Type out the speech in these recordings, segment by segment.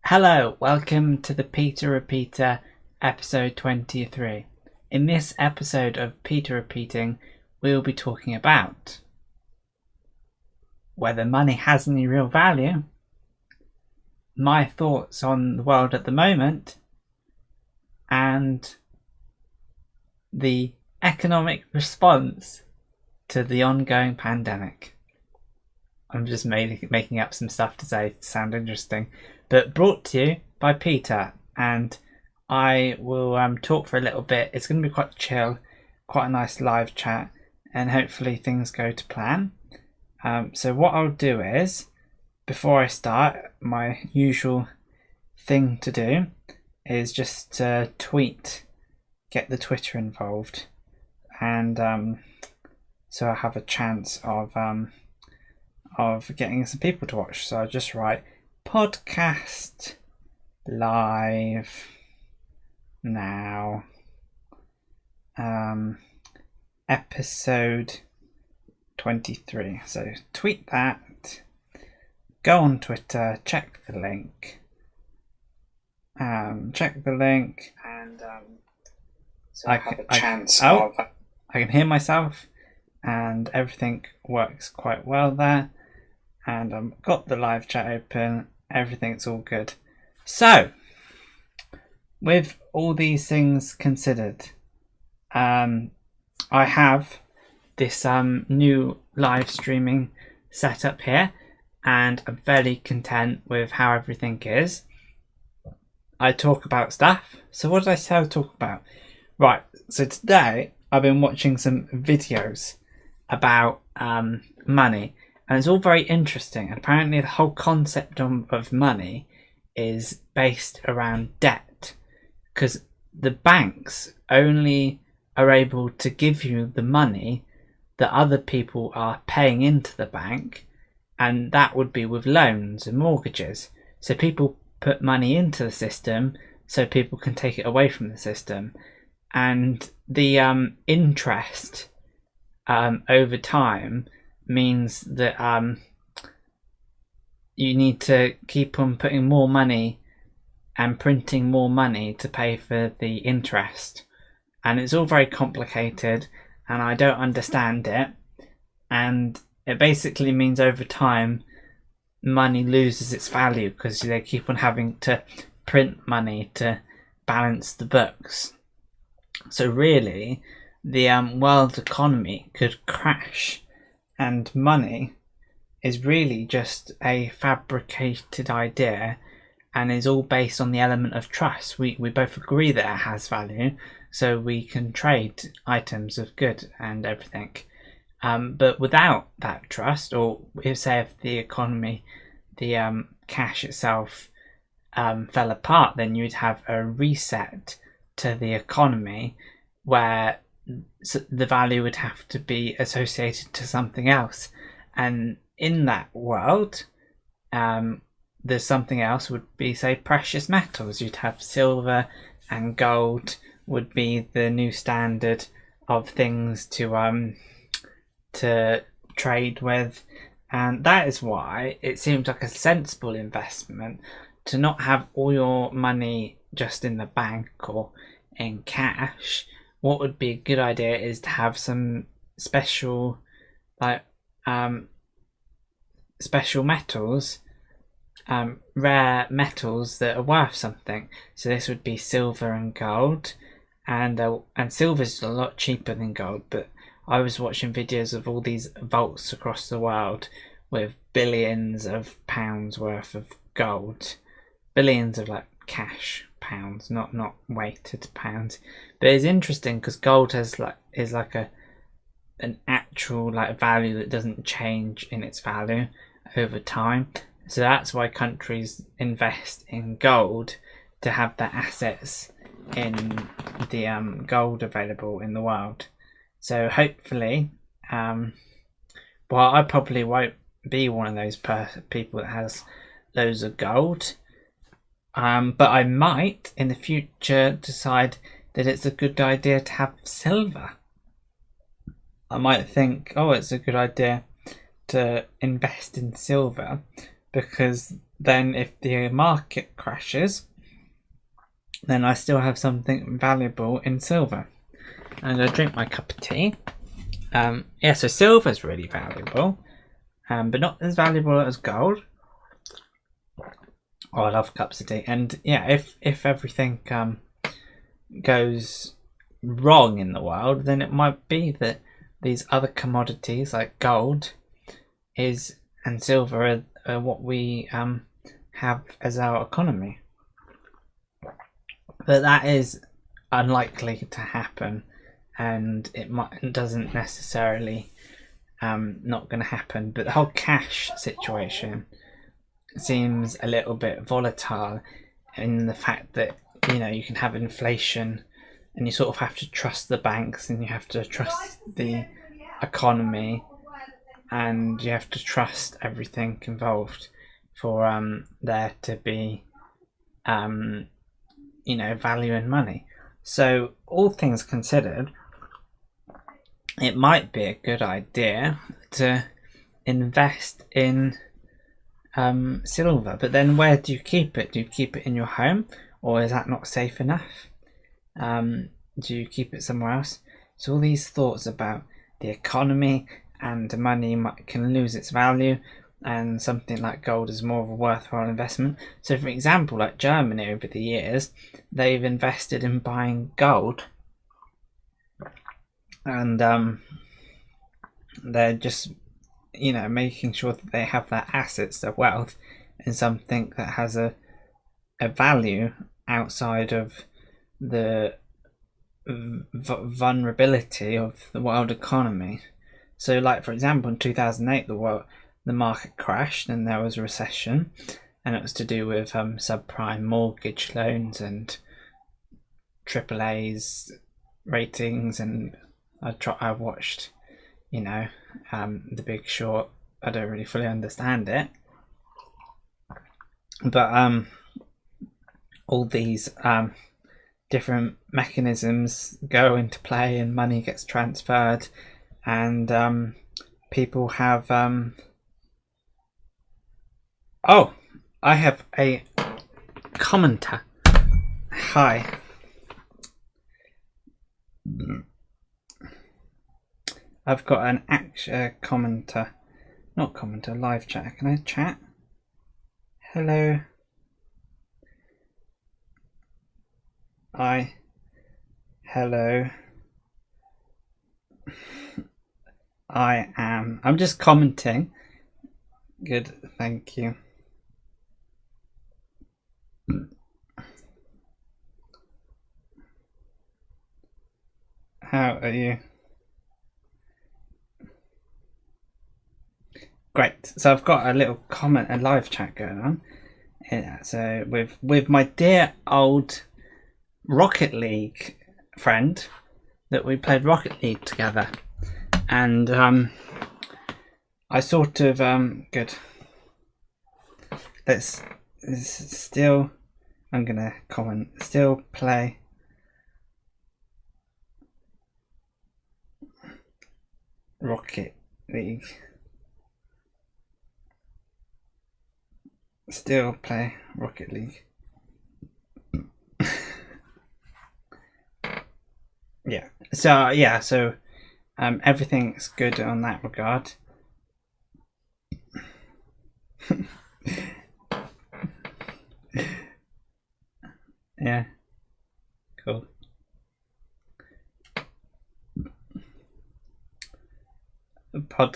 Hello, welcome to the Peter Repeater, episode 23. In this episode of Peter Repeating, we'll be talking about whether money has any real value, my thoughts on the world at the moment, and the economic response to the ongoing pandemic. I'm just making up some stuff to say to sound interesting, but brought to you by Peter, and I will talk for a little bit. It's going to be quite chill, quite a nice live chat, and hopefully things go to plan. So what I'll do is, before I start, my usual thing to do is just tweet, get the Twitter involved, and so I have a chance of getting some people to watch. So I just write podcast live now, episode 23. So tweet that, go on Twitter, check the link, and so I have a chance of I can hear myself and everything works quite well there, and I've got the live chat open, everything's all good. So with all these things considered, I have this new live streaming setup here, and I'm fairly content with how everything is. I talk about stuff. So what did I say I would talk about? Right, so today I've been watching some videos about money, and it's all very interesting. Apparently the whole concept of money is based around debt, because the banks only are able to give you the money that other people are paying into the bank, and that would be with loans and mortgages. So people put money into the system so people can take it away from the system, and the interest over time means that you need to keep on putting more money and printing more money to pay for the interest, and it's all very complicated and I don't understand it, and it basically means over time money loses its value because they keep on having to print money to balance the books. So really the world economy could crash, and money is really just a fabricated idea and is all based on the element of trust. We both agree that it has value, so we can trade items of good and everything. But without that trust, or if the economy, the cash itself fell apart, then you'd have a reset to the economy where the value would have to be associated to something else, and in that world there's something else would be, say, precious metals. You'd have silver and gold would be the new standard of things to trade with, and that is why it seems like a sensible investment to not have all your money just in the bank or in cash. What would be a good idea is to have some special special metals, rare metals that are worth something. So this would be silver and gold, and silver's a lot cheaper than gold, but I was watching videos of all these vaults across the world with billions of pounds worth of gold, billions of cash pounds, not weighted pounds. But it's interesting because gold is an actual value that doesn't change in its value over time. So that's why countries invest in gold, to have their assets in the gold available in the world. So hopefully, well, I probably won't be one of those people that has loads of gold, but I might in the future decide that it's a good idea to have silver. I might think, oh, it's a good idea to invest in silver because then if the market crashes, then I still have something valuable in silver. I'm going to drink my cup of tea. So silver's really valuable, but not as valuable as gold. Oh, I love cups of tea. And yeah, if everything goes wrong in the world, then it might be that these other commodities like gold and silver are what we have as our economy. But that is unlikely to happen, and it doesn't necessarily not going to happen. But the whole cash situation seems a little bit volatile in the fact that you can have inflation, and you sort of have to trust the banks, and you have to trust the economy, and you have to trust everything involved for there to be value in money. So all things considered, it might be a good idea to invest in silver. But then where do you keep it? Do you keep it in your home, or is that not safe enough? Do you keep it somewhere else? So all these thoughts about the economy and money can lose its value, and something like gold is more of a worthwhile investment. So for example, like Germany over the years, they've invested in buying gold, and they're just making sure that they have their assets, their wealth, in something that has a value outside of the vulnerability of the world economy. So like for example, in 2008 the market crashed and there was a recession, and it was to do with subprime mortgage loans and AAA's ratings. And I've watched The Big Short. I don't really fully understand it, but all these different mechanisms go into play, and money gets transferred, and people have I have a commenter. Hi. I've got an commenter. Not commenter, live chat. Can I chat? Hello. Hello. I'm just commenting. Good, thank you. How are you? Great. So I've got a little comment, a live chat going on. Yeah, so with my dear old Rocket League friend that we played Rocket League together, and I sort of good. Let's still. I'm gonna comment. Still play Rocket League. Still play Rocket League. Yeah. So everything's good on that regard. Yeah. Cool. Cool.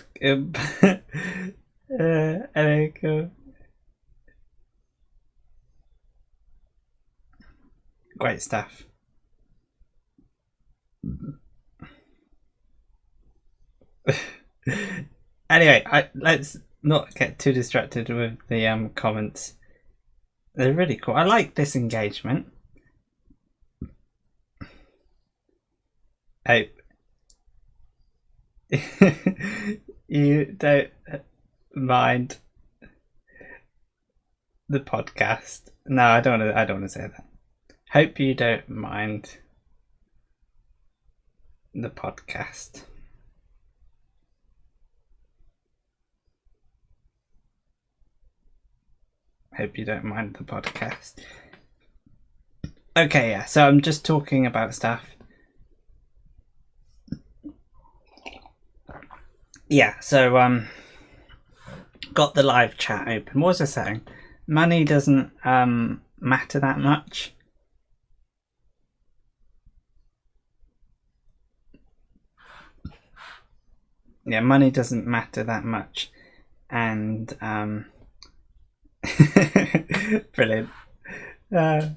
Great stuff. Anyway, let's not get too distracted with the comments. They're really cool. I like this engagement. Hope you don't mind the podcast. No, I don't want to say that. Hope you don't mind the podcast. Hope you don't mind the podcast. Okay, yeah, so I'm just talking about stuff. Yeah, so got the live chat open. What was I saying? Money doesn't matter that much. Yeah, money doesn't matter that much, and brilliant. Yeah.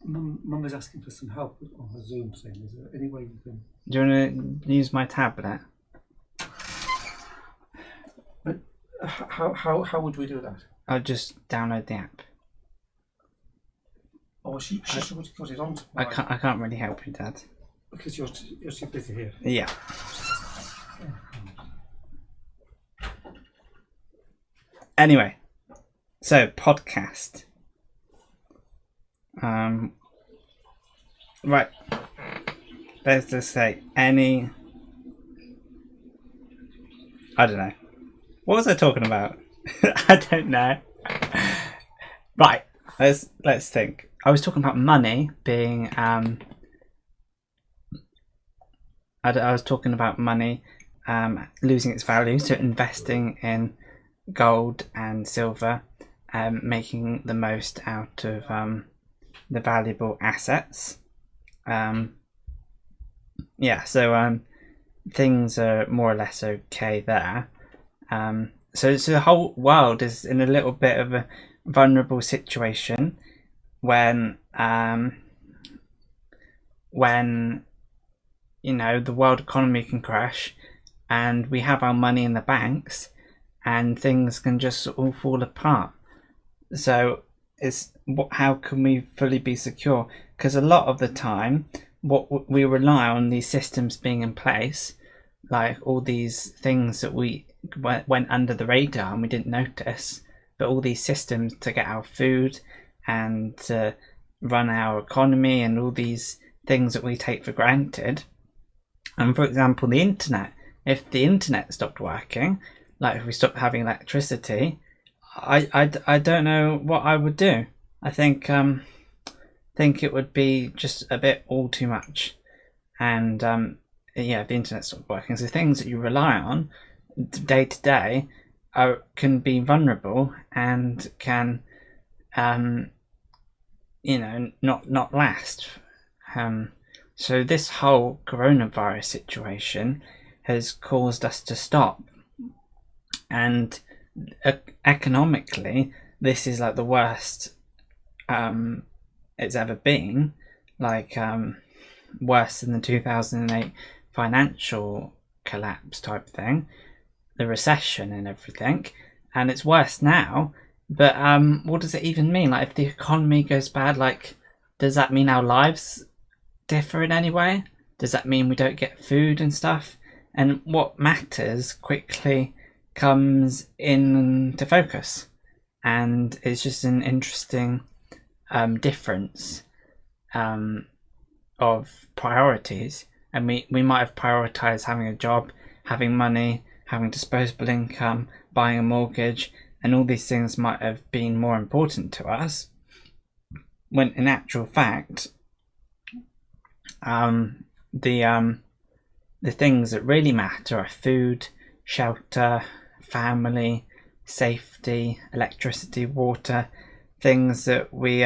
Mum is asking for some help on her Zoom thing. Is there any way you can? Do you want to use my tablet? But how would we do that? I'll just download the app. Oh, she would got it on. I can't really help you, Dad. Because you're too busy here. Yeah. Anyway, so podcast. Right. Let's just say any. I don't know. What was I talking about? I don't know. Right. Let's think. I was talking about money being I was talking about money losing its value, so investing in gold and silver, making the most out of the valuable assets. Yeah, so things are more or less okay there. So the whole world is in a little bit of a vulnerable situation when you know, the world economy can crash and we have our money in the banks and things can just all fall apart. So how can we fully be secure? Because a lot of the time what we rely on these systems being in place, like all these things that we went under the radar and we didn't notice, but all these systems to get our food and to run our economy and all these things that we take for granted. And for example, the internet, if the internet stopped working, like if we stopped having electricity, I don't know what I would do. I think it would be just a bit all too much. And yeah, the internet stopped working. So things that you rely on day to day can be vulnerable and can you know, not last. So this whole coronavirus situation has caused us to stop, and economically this is like the worst it's ever been, like worse than the 2008 financial collapse type thing, the recession and everything, and it's worse now. But what does it even mean? Like, if the economy goes bad, like, does that mean our lives differ in any way? Does that mean we don't get food and stuff? And what matters quickly comes into focus, and it's just an interesting difference of priorities. And we might have prioritized having a job, having money, having disposable income, buying a mortgage, and all these things might have been more important to us, when in actual fact the things that really matter are food, shelter, family, safety, electricity, water, things that we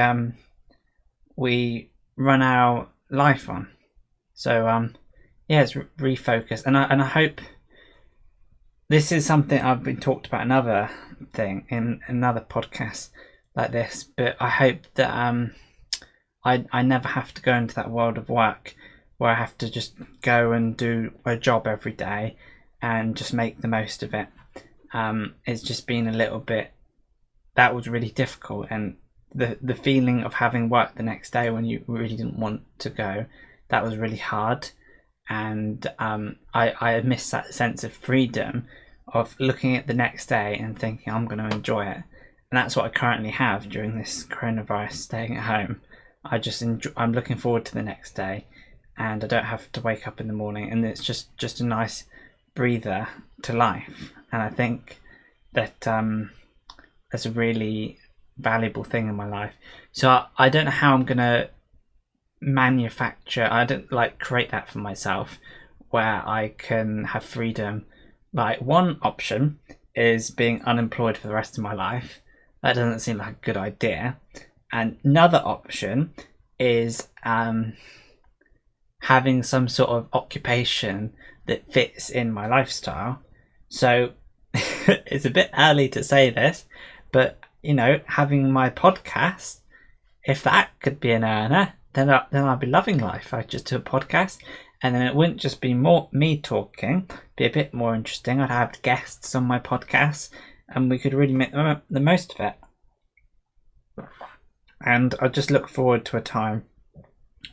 run our life on. So yeah, it's refocus, and I hope this is something I've been talked about another thing in another podcast like this, but I hope that I never have to go into that world of work where I have to just go and do a job every day and just make the most of it. It's just been a little bit, that was really difficult, and the feeling of having work the next day when you really didn't want to go, that was really hard. And I miss that sense of freedom of looking at the next day and thinking I'm going to enjoy it. And that's what I currently have during this coronavirus staying at home. I'm looking forward to the next day, and I don't have to wake up in the morning, and it's just a nice breather to life. And I think that that's a really valuable thing in my life. So I don't know how I'm gonna manufacture. I don't create that for myself, where I can have freedom. Like, one option is being unemployed for the rest of my life. That doesn't seem like a good idea. And another option is having some sort of occupation that fits in my lifestyle. So it's a bit early to say this, but having my podcast, if that could be an earner, then I'd be loving life. I'd just do a podcast, and then it wouldn't just be more me talking, be a bit more interesting. I'd have guests on my podcast, and we could really make the most of it. And I just look forward to a time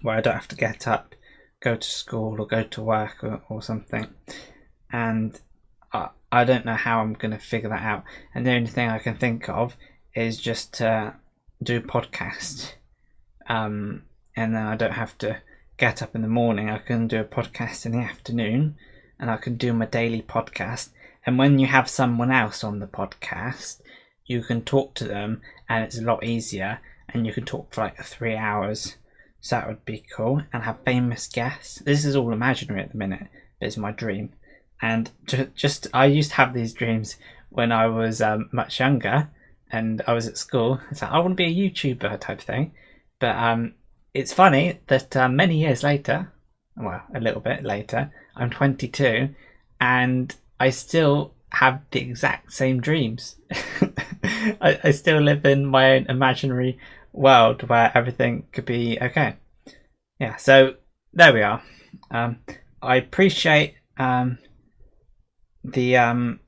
where I don't have to get up, go to school or go to work or something. And I don't know how I'm going to figure that out. And the only thing I can think of is just to do podcast. And then I don't have to get up in the morning. I can do a podcast in the afternoon, and I can do my daily podcast. And when you have someone else on the podcast, you can talk to them, and it's a lot easier, and you can talk for 3 hours. So that would be cool. And have famous guests. This is all imaginary at the minute, but it's my dream. And I used to have these dreams when I was much younger, and I was at school. It's like, I want to be a YouTuber type thing. But it's funny that many years later, well, a little bit later, I'm 22, and I still have the exact same dreams. I still live in my own imaginary world where everything could be okay. Yeah, so there we are. I appreciate the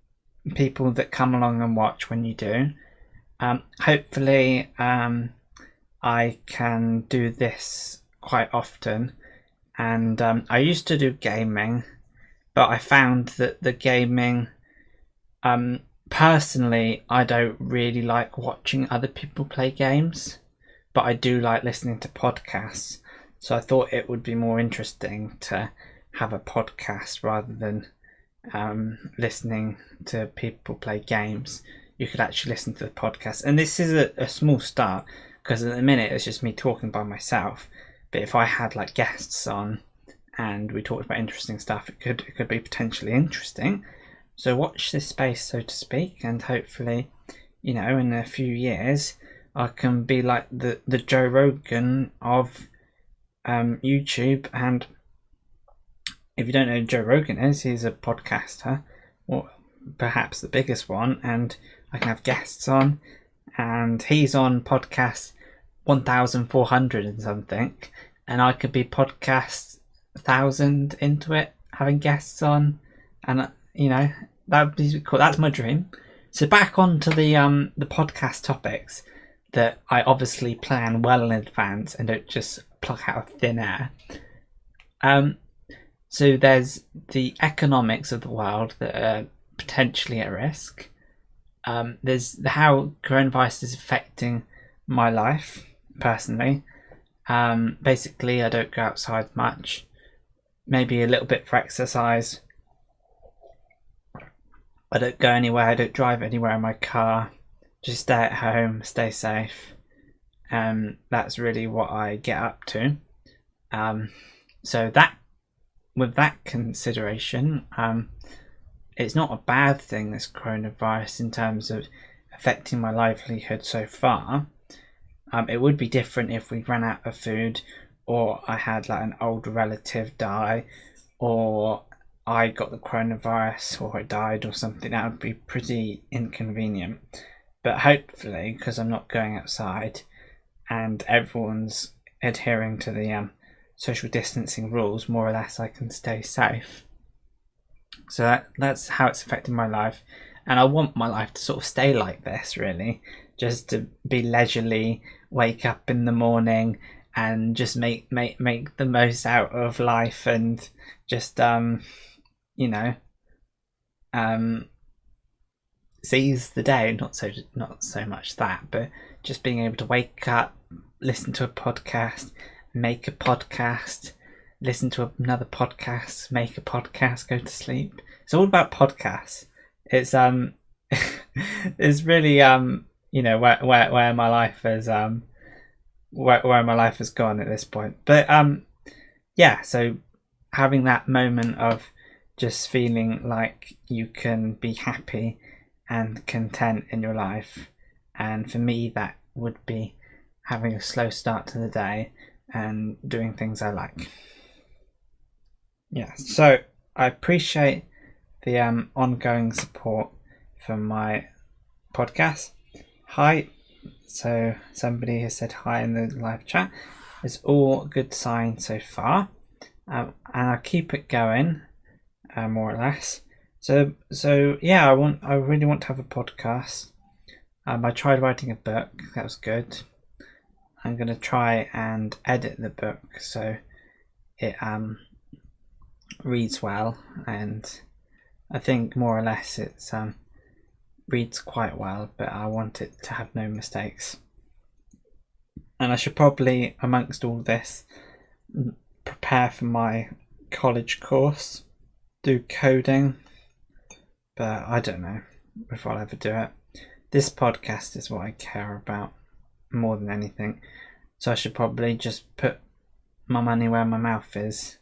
people that come along and watch when you do. Hopefully I can do this quite often. And I used to do gaming, but I found that the gaming, personally, I don't really like watching other people play games, but I do like listening to podcasts. So I thought it would be more interesting to have a podcast rather than listening to people play games. You could actually listen to the podcast. And this is a small start, because at the minute it's just me talking by myself. But if I had guests on and we talked about interesting stuff, it could be potentially interesting. So watch this space, so to speak, and hopefully, in a few years, I can be like the Joe Rogan of YouTube. And if you don't know who Joe Rogan is, he's a podcaster, or perhaps the biggest one, and I can have guests on, and he's on podcast 1400 and something, and I could be podcast 1000 into it, having guests on, and that would be cool. That's my dream. So back onto the podcast topics that I obviously plan well in advance and don't just pluck out of thin air. So there's the economics of the world that are potentially at risk. There's how coronavirus is affecting my life personally. Basically, I don't go outside much. Maybe a little bit for exercise. I don't go anywhere. I don't drive anywhere in my car. Just stay at home, stay safe. That's really what I get up to. So that, with that consideration, it's not a bad thing, this coronavirus, in terms of affecting my livelihood so far. It would be different if we ran out of food, or I had an old relative die, or I got the coronavirus, or I died or something. That would be pretty inconvenient. But hopefully, because I'm not going outside and everyone's adhering to the social distancing rules, more or less, I can stay safe. So that's how it's affected my life, and I want my life to sort of stay like this, really, just to be leisurely, wake up in the morning and just make the most out of life, and just seize the day. Not so much that, but just being able to wake up, listen to a podcast, make a podcast, listen to another podcast, make a podcast, go to sleep. It's all about podcasts. It's it's really where my life is where my life has gone at this point. But so having that moment of just feeling like you can be happy and content in your life, and for me that would be having a slow start to the day and doing things I like. Yeah, so I appreciate the ongoing support from my podcast. Hi, so somebody has said hi in the live chat. It's all good signs so far, and I'll keep it going, more or less. So yeah, I really want to have a podcast. I tried writing a book, that was good. I'm gonna try and edit the book so it reads well, and I think more or less it's reads quite well, but I want it to have no mistakes. And I should probably, amongst all this, prepare for my college course, do coding, but I don't know if I'll ever do it. This podcast is what I care about more than anything, so I should probably just put my money where my mouth is.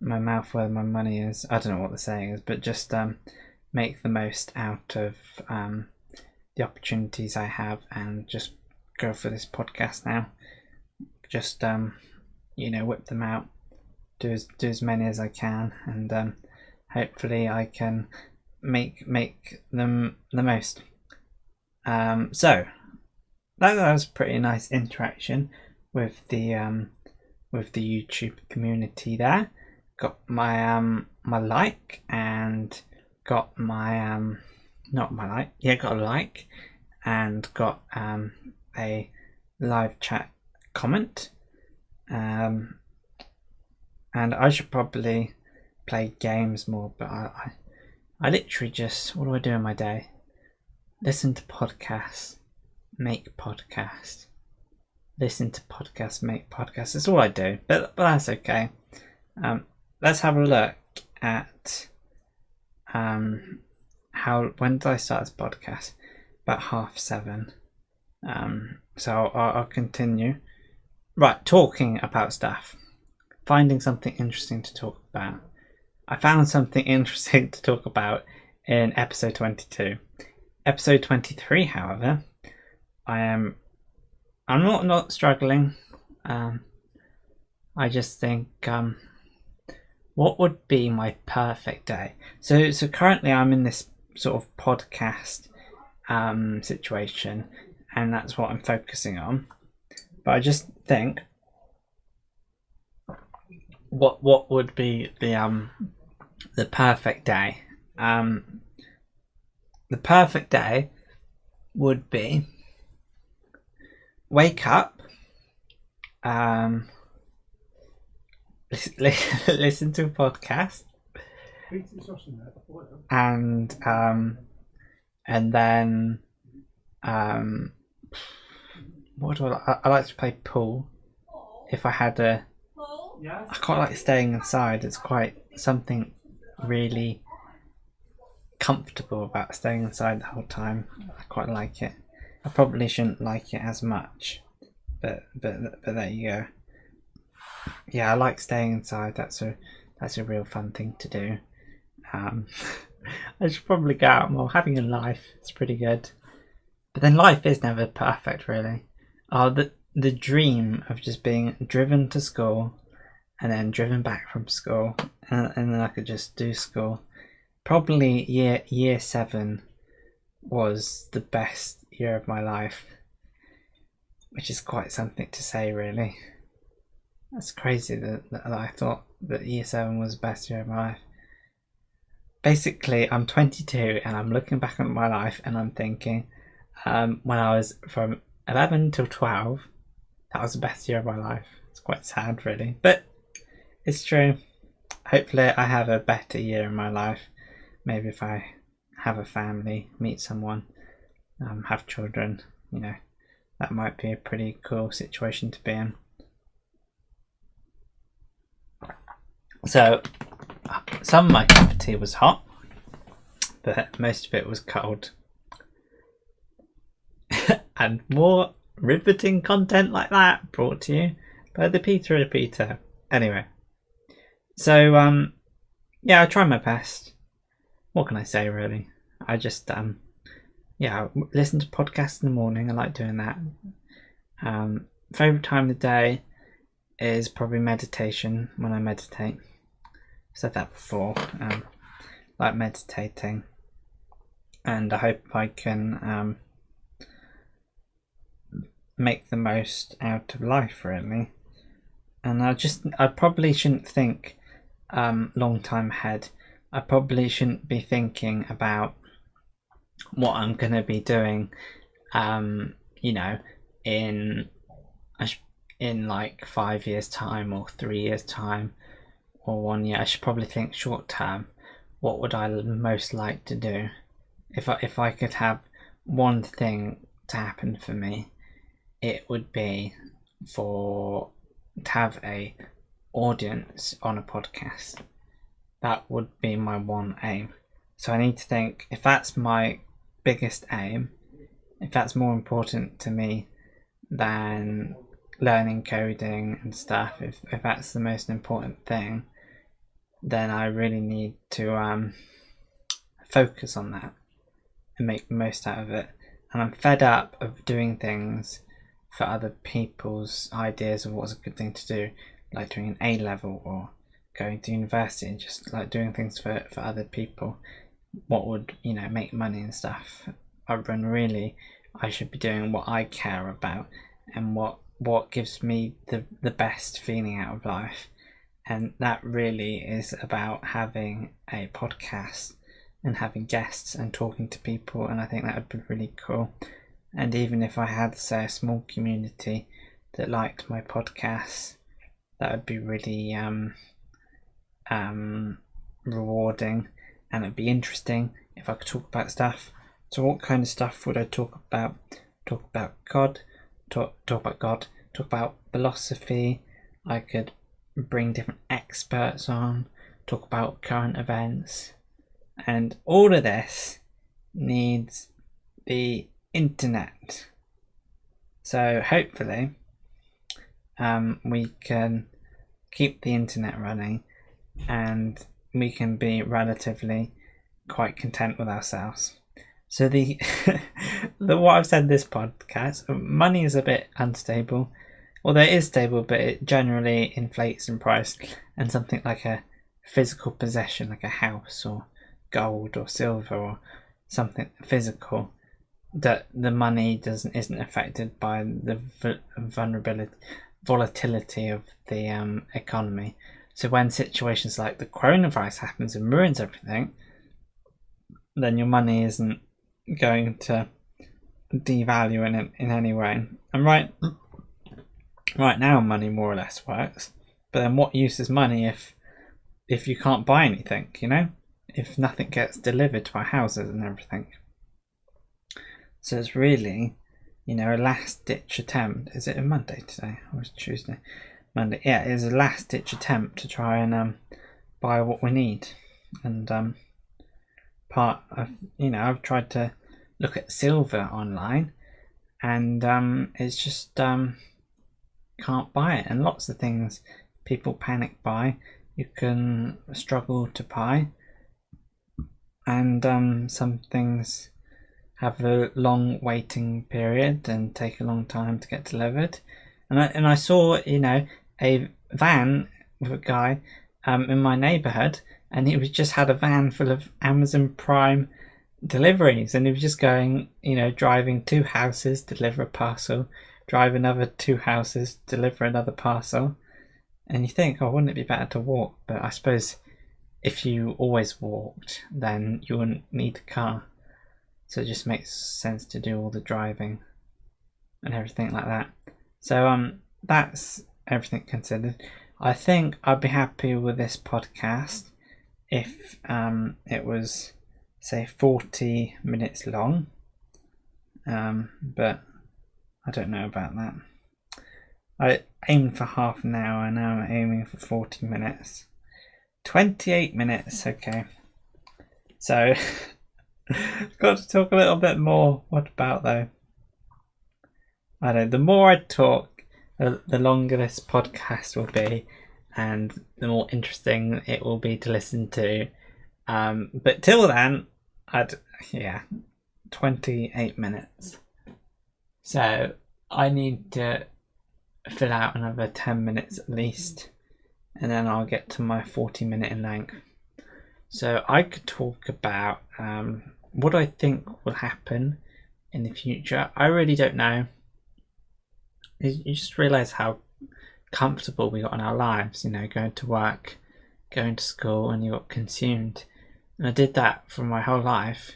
My mouth where my money is. I don't know what the saying is, but just make the most out of the opportunities I have and just go for this podcast now. Just whip them out, do as many as I can, and hopefully I can make them the most. So that was a pretty nice interaction with the YouTube community there. Got my my like, and got my got a like, and got a live chat comment, and I should probably play games more, but I literally just, what do I do in my day? Listen to podcasts, make podcasts, listen to podcasts, make podcasts. That's all I do, but that's okay. Let's have a look at when did I start this podcast? About 7:30. So I'll continue. Right, talking about stuff. Finding something interesting to talk about. I found something interesting to talk about in episode 22. Episode 23, however, I'm not struggling. I just think what would be my perfect day? So currently I'm in this sort of podcast situation, and that's what I'm focusing on. But I just think, what would be the perfect day? The perfect day would be wake up, listen to a podcast, and then what do I like to play pool. If I had I quite like staying inside. It's quite something really comfortable about staying inside the whole time. I quite like it. I probably shouldn't like it as much, but there you go. Yeah, I like staying inside. That's a real fun thing to do. I should probably go out more. Having a life, it's pretty good. But then life is never perfect, really. The dream of just being driven to school and then driven back from school, and then I could just do school. Probably year 7 was the best year of my life, which is quite something to say, really. That's crazy that I thought that year 7 was the best year of my life. Basically, I'm 22 and I'm looking back at my life and I'm thinking, when I was from 11 till 12, that was the best year of my life. It's quite sad, really, but it's true. Hopefully I have a better year in my life. Maybe if I have a family, meet someone, have children, that might be a pretty cool situation to be in. So some of my cup of tea was hot, but most of it was cold. and more riveting content like that brought to you by the Peter Repeater. Anyway, so I try my best. What can I say, really? I just listen to podcasts in the morning. I like doing that. Favorite time of the day is probably meditation, when I meditate. I've said that before. Like meditating, and I hope I can make the most out of life, really. And I probably shouldn't think long time ahead. I probably shouldn't be thinking about what I'm going to be doing in like 5 years time or 3 years time or 1 year. I should probably think short term. What would I most like to do? If I could have one thing to happen for me, it would be to have a audience on a podcast. That would be my one aim. So I need to think, if that's my biggest aim, if that's more important to me than learning coding and stuff, if that's the most important thing, then I really need to focus on that and make the most out of it. And I'm fed up of doing things for other people's ideas of what's a good thing to do, like doing an A-level or going to university, and just like doing things for other people, what would make money and stuff. When really I should be doing what I care about and what gives me the best feeling out of life. And that really is about having a podcast and having guests and talking to people, and I think that would be really cool. And even if I had, say, a small community that liked my podcasts, that would be really rewarding, and it'd be interesting if I could talk about stuff. So what kind of stuff would I talk about? Talk about God, talk about philosophy. I could bring different experts on, talk about current events, and all of this needs the internet. So hopefully we can keep the internet running, and we can be relatively quite content with ourselves. So the what I've said in this podcast, money is a bit unstable. Although it is stable, but it generally inflates in price, and something like a physical possession, like a house or gold or silver or something physical, that the money isn't affected by the volatility of the economy. So when situations like the coronavirus happens and ruins everything, then your money isn't going to devalue in any way. And right now money more or less works, but then what use is money if you can't buy anything, if nothing gets delivered to our houses and everything? So it's really a last ditch attempt. Is it a Monday today or is it Tuesday? Monday. Yeah, it is a last ditch attempt to try and buy what we need. And I've tried to look at silver online, and it's just can't buy it. And lots of things people panic buy, you can struggle to buy, and some things have a long waiting period and take a long time to get delivered. And I saw a van with a guy in my neighborhood, and he was just had a van full of Amazon Prime deliveries, and he was just going, driving 2 houses, deliver a parcel, drive another 2 houses, deliver another parcel. And you think, wouldn't it be better to walk? But I suppose if you always walked, then you wouldn't need a car. So it just makes sense to do all the driving and everything like that. So that's everything considered. I think I'd be happy with this podcast if it was, say, 40 minutes long. But I don't know about that. I aimed for half an hour, and now I'm aiming for 40 minutes. 28 minutes, okay. So, got to talk a little bit more. What about, though? I don't know, the more I talk, the longer this podcast will be, and the more interesting it will be to listen to. But till then, 28 minutes. So I need to fill out another 10 minutes at least, and then I'll get to my 40-minute in length. So I could talk about what I think will happen in the future. I really don't know. You just realise how comfortable we got in our lives, going to work, going to school, and you got consumed. And I did that for my whole life,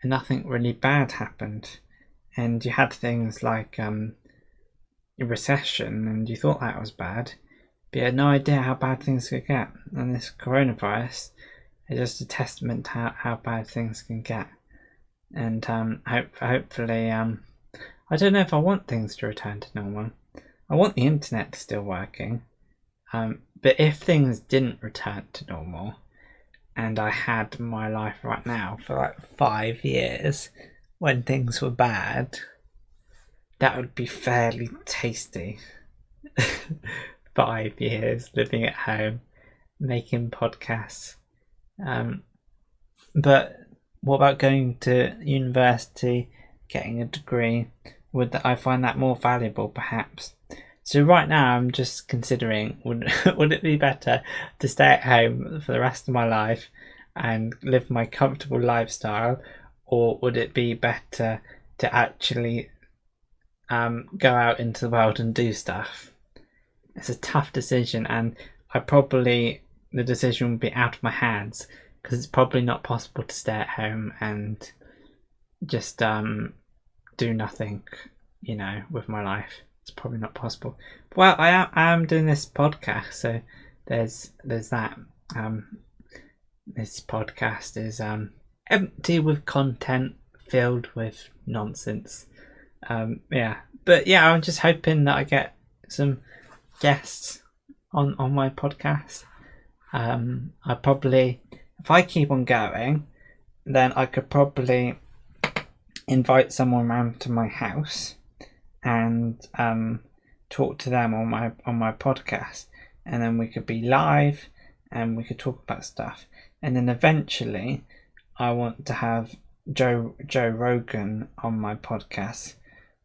and nothing really bad happened. And you had things like a recession, and you thought that was bad, but you had no idea how bad things could get. And this coronavirus is just a testament to how bad things can get. And hopefully, I don't know if I want things to return to normal. I want the internet still working. But if things didn't return to normal, and I had my life right now for like 5 years when things were bad, that would be fairly tasty. 5 years living at home, making podcasts. But what about going to university, getting a degree? Would I find that more valuable, perhaps? So right now I'm just considering, would it be better to stay at home for the rest of my life and live my comfortable lifestyle, or would it be better to actually go out into the world and do stuff? It's a tough decision, and the decision would be out of my hands, because it's probably not possible to stay at home and just do nothing, with my life. It's probably not possible. Well, I am doing this podcast, so there's that. This podcast is empty with content, filled with nonsense. But yeah, I'm just hoping that I get some guests on my podcast. I probably, if I keep on going, then I could probably invite someone around to my house and talk to them on my podcast, and then we could be live and we could talk about stuff. And then eventually I want to have Joe Rogan on my podcast,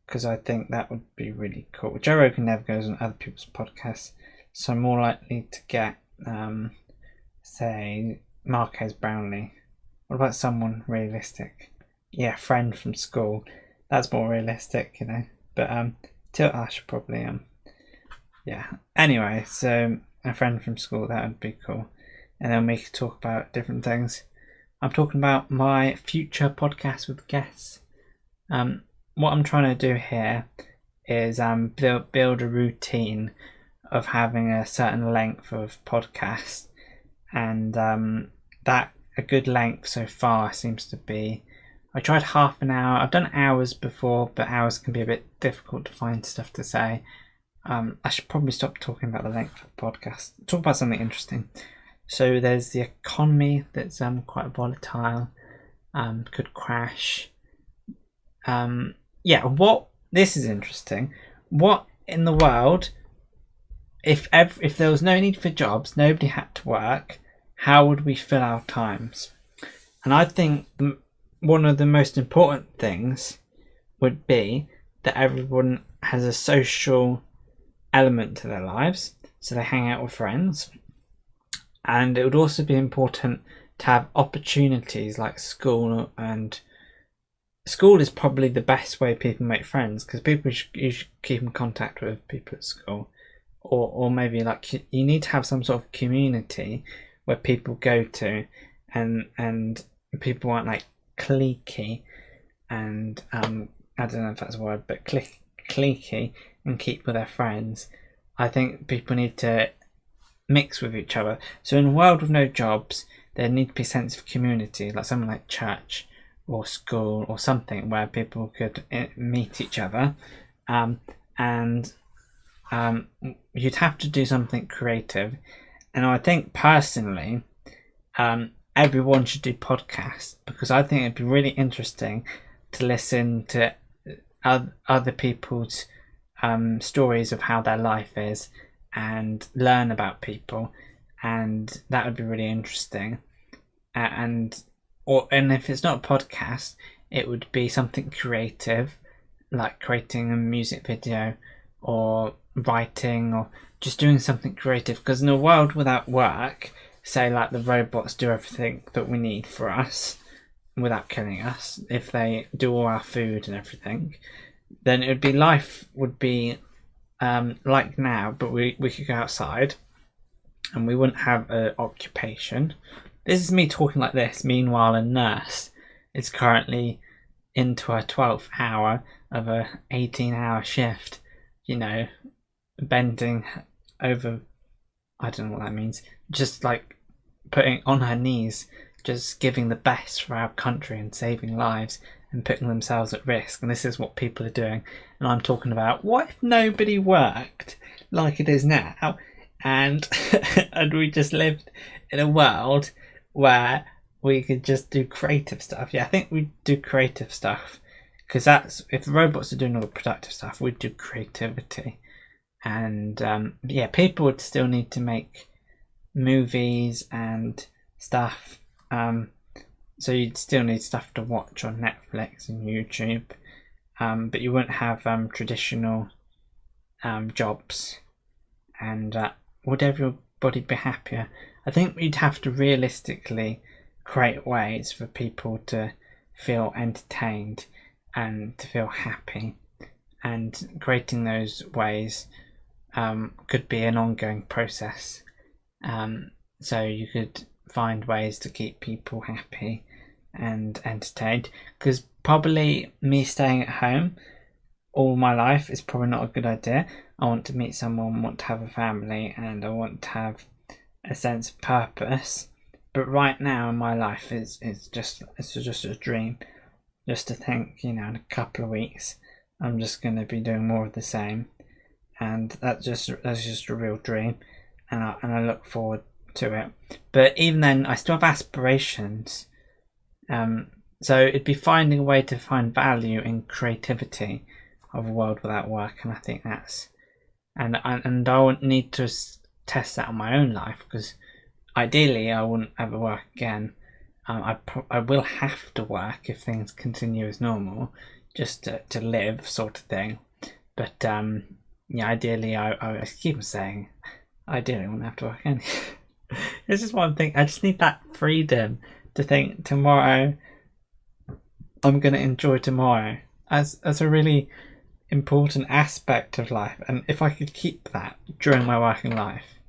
because I think that would be really cool. Joe Rogan never goes on other people's podcasts, so I'm more likely to get say Marquez Brownlee. What about someone realistic? Yeah, friend from school. That's more realistic, But Tilt Ash probably Anyway, so a friend from school, that would be cool. And then we could talk about different things. I'm talking about my future podcast with guests. What I'm trying to do here is build a routine of having a certain length of podcast, and that a good length so far seems to be, I tried half an hour. I've done hours before, but hours can be a bit difficult to find stuff to say. I should probably stop talking about the length of the podcast. Talk about something interesting. So there's the economy that's quite volatile, could crash. This is interesting. What in the world, if there was no need for jobs, nobody had to work, how would we fill our times? And I think one of the most important things would be that everyone has a social element to their lives, so they hang out with friends. And it would also be important to have opportunities like school, and school is probably the best way people make friends, because you should keep in contact with people at school, or maybe like you need to have some sort of community where people go to, and people aren't like cliquey, and I don't know if that's a word, but cliquey, and keep with their friends. I think people need to mix with each other. So in a world with no jobs, there need to be a sense of community, like something like church or school or something where people could meet each other, and you'd have to do something creative. And I think personally, everyone should do podcasts, because I think it'd be really interesting to listen to other people's stories of how their life is and learn about people, and that would be really interesting. And if it's not a podcast, it would be something creative, like creating a music video or writing or just doing something creative. Because in a world without work, say like the robots do everything that we need for us without killing us, if they do all our food and everything, then life would be like now, but we could go outside and we wouldn't have an occupation. This is me talking like this. Meanwhile, a nurse is currently into her 12th hour of a 18-hour shift, bending over, I don't know what that means, just like putting on her knees, just giving the best for our country and saving lives and putting themselves at risk. And this is what people are doing. And I'm talking about, what if nobody worked like it is now, and and we just lived in a world where we could just do creative stuff? Yeah, I think we'd do creative stuff, because that's, if the robots are doing all the productive stuff, we'd do creativity. And people would still need to make movies and stuff, so you'd still need stuff to watch on Netflix and YouTube, but you wouldn't have traditional jobs. And would everybody be happier? I think we'd have to realistically create ways for people to feel entertained and to feel happy, and creating those ways could be an ongoing process. So you could find ways to keep people happy and entertained, because probably me staying at home all my life is probably not a good idea. I want to meet someone, want to have a family, and I want to have a sense of purpose. But right now in my life it's just a dream, just to think, in a couple of weeks I'm just going to be doing more of the same, and that's just a real dream, and I look forward to it. But even then, I still have aspirations. So it'd be finding a way to find value in creativity of a world without work, and I think that's, and I won't need to test that on my own life, because ideally I wouldn't ever work again. I will have to work if things continue as normal, just to live, sort of thing. But ideally, I keep saying, ideally I wouldn't have to work again. This is one thing. I just need that freedom to think tomorrow I'm going to enjoy tomorrow as a really important aspect of life. And if I could keep that during my working life,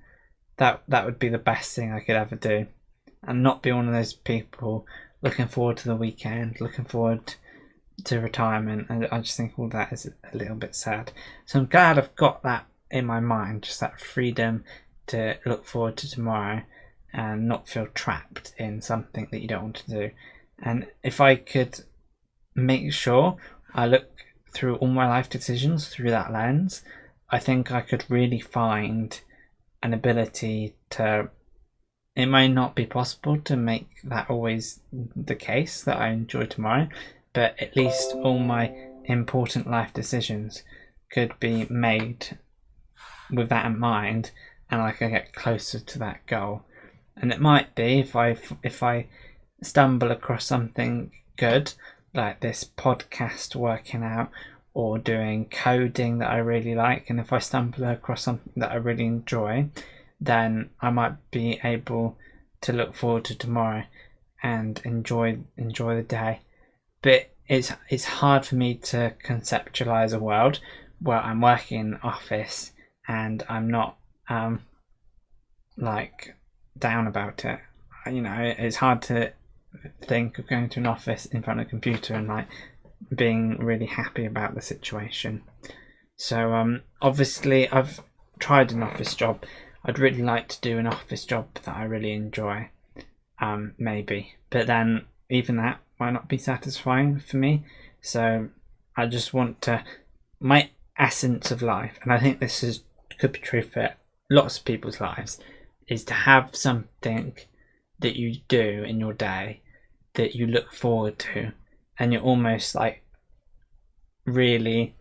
that would be the best thing I could ever do, and not be one of those people looking forward to the weekend, looking forward to retirement. And I just think all that is a little bit sad. So I'm glad I've got that in my mind, just that freedom to look forward to tomorrow and not feel trapped in something that you don't want to do. And if I could make sure I look through all my life decisions through that lens, I think I could really find an ability to, it may not be possible to make that always the case that I enjoy tomorrow, but at least all my important life decisions could be made with that in mind, and I can get closer to that goal. And it might be, if I stumble across something good, like this podcast working out, or doing coding that I really like, and if I stumble across something that I really enjoy, then I might be able to look forward to tomorrow and enjoy the day. But it's hard for me to conceptualize a world where I'm working in an office and I'm not like down about it. It's hard to think of going to an office in front of a computer and like being really happy about the situation. So obviously I've tried an office job. I'd really like to do an office job that I really enjoy, maybe, but then even that might not be satisfying for me. So I just want to, my essence of life, and I think could be true for lots of people's lives, is to have something that you do in your day that you look forward to, and you're almost like really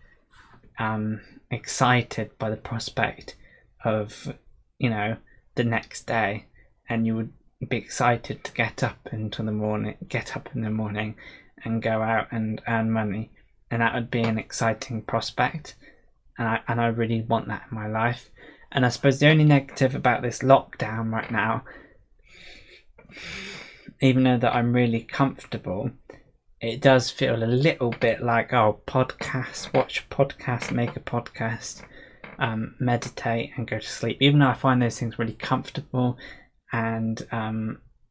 excited by the prospect of, you know, the next day, and you would be excited to get up in the morning and go out and earn money, and that would be an exciting prospect, and I really want that in my life. And I suppose the only negative about this lockdown right now, even though that I'm really comfortable, it does feel a little bit like, oh, podcast, watch a podcast, make a podcast, meditate and go to sleep. Even though I find those things really comfortable and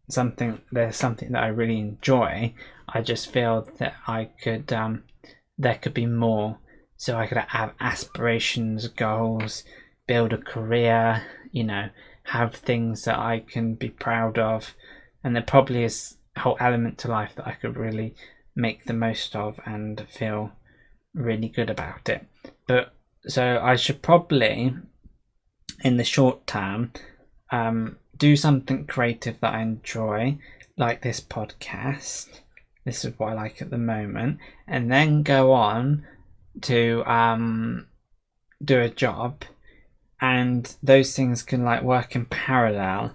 something that I really enjoy, I just feel that I could there could be more. So I could have aspirations, goals, build a career, you know, have things that I can be proud of, and there probably is a whole element to life that I could really make the most of and feel really good about it. But so I should probably, in the short term, do something creative that I enjoy, like this podcast. This is what I like at the moment, and then go on to do a job, and those things can like work in parallel,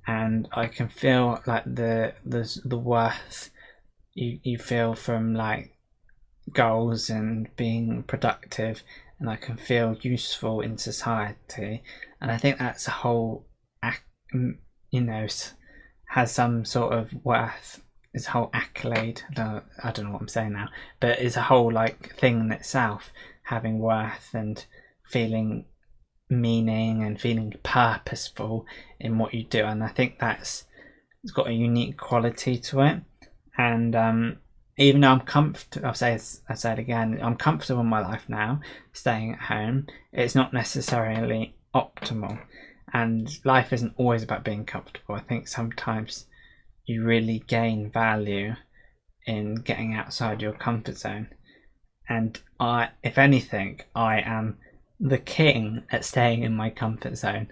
and I can feel like the worth you feel from like goals and being productive, and I can feel useful in society, and I think that's a whole, you know, has some sort of worth. It's a whole accolade. I don't know what I'm saying now, but it's a whole like thing in itself, having worth and feeling meaning and feeling purposeful in what you do. And I think it's got a unique quality to it. And even though I'm comfortable, I say it again, I'm comfortable in my life now, staying at home. It's not necessarily optimal, and life isn't always about being comfortable. I think sometimes you really gain value in getting outside your comfort zone. And if anything, I am the king at staying in my comfort zone,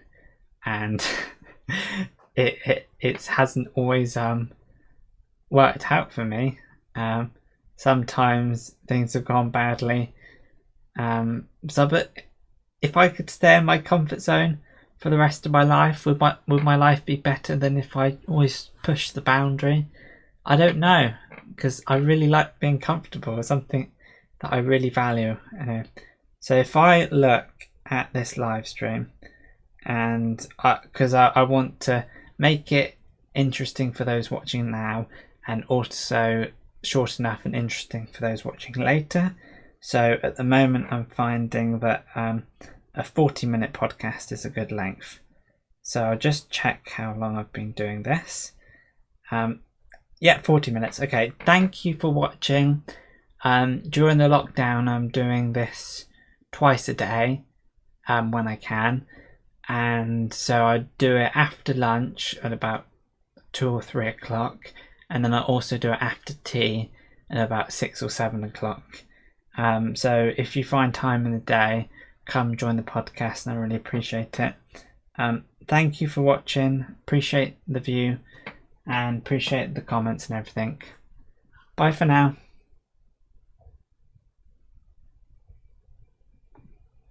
and it hasn't always worked out for me. Sometimes things have gone badly. But if I could stay in my comfort zone for the rest of my life, would my life be better than if I always push the boundary? I don't know, because I really like being comfortable. It's something that I really value. So if I look at this live stream, and because I want to make it interesting for those watching now, and also short enough and interesting for those watching later. So at the moment I'm finding that a 40-minute podcast is a good length. So I'll just check how long I've been doing this. 40 minutes. Okay, thank you for watching. During the lockdown I'm doing this twice a day when I can, and so I do it after lunch at about 2 or 3 o'clock, and then I also do it after tea at about 6 or 7 o'clock. So if you find time in the day, come join the podcast, and I really appreciate it. Thank you for watching. Appreciate the view and appreciate the comments and everything. Bye for now.